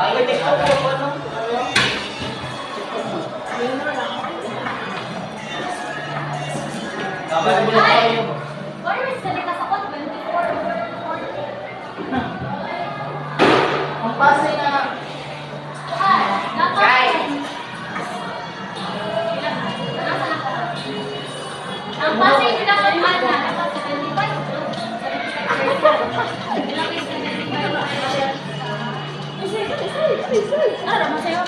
Ang pasay na. Ang pasay nila kung ano, ano mo sa'yo?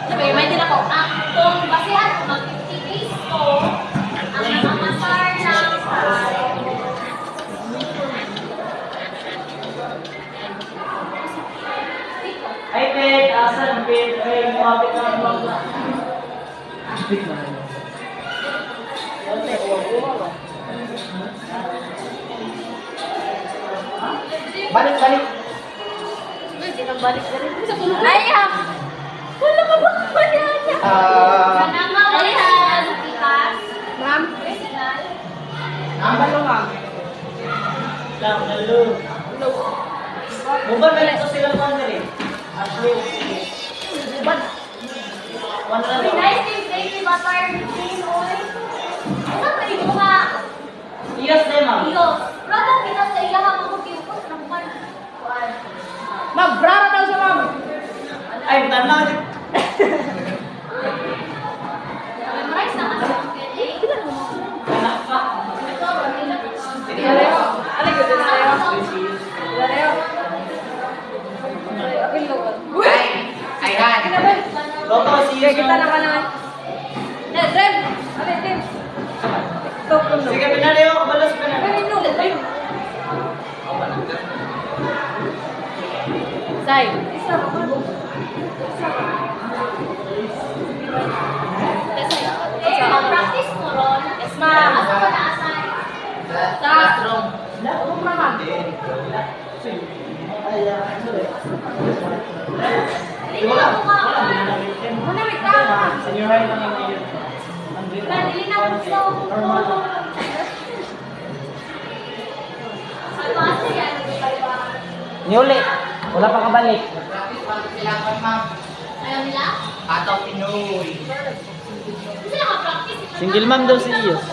Sabi, may din ako, kung basihan ko mag-50 days ko, ang namamasar ng Ay, Pet, asan, Pet? Ay, mabit na naman. Balik, balik. balik na rin sa puno. Ay, wala ka ba? Wala na. Sanama, wala. Tikas. Ma'am? Original. Ambal mo, ma'am. Lang, nalo. Buban na lang ito sila mo na rin. Ashley, okay. Buban. One na lang. Nice thing, baby, butter, cream, oil. Ano ba ito ka? Iyos na, ma'am. Iyos. Product kita sa iya ha, mga kiyukos ng man. Ma'am, brara daw siya, ma'am. Ay, tanaw. Memorize na kasi ang kanya. Anak pa. Ay, han. Loto, siya kita naman naman. Drive! Abi, drive! Sige, pinareo. Balas ka na. Say. Practice mo ron. Yes, ma'am. Asa ko na asay? Sa room. Room na, ma'am. Wala. Muna, wait ka. Senior high lang yung ngayon. Dili na po sa Niuli. Wala pa kabalik. Ayaw nila? Ataw Pinoy. Kasi naka-practice. Single mom daw si Iyos.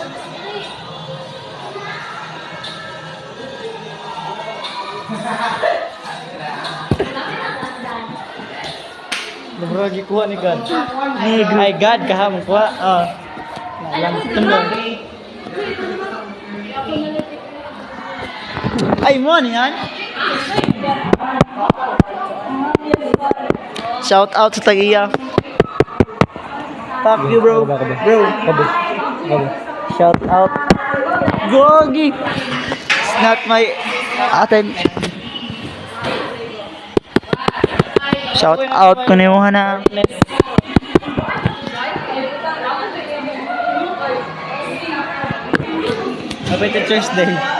Nabragi kuha ni God. Ay God kaham kuha. Lang tundong. Ay mo niyan. Shout out sa Tagiya. Fuck you, bro. Bro. Shout out. Gogi. It's not my attention. Shout out ko na mo na. Happy Teacher's Day.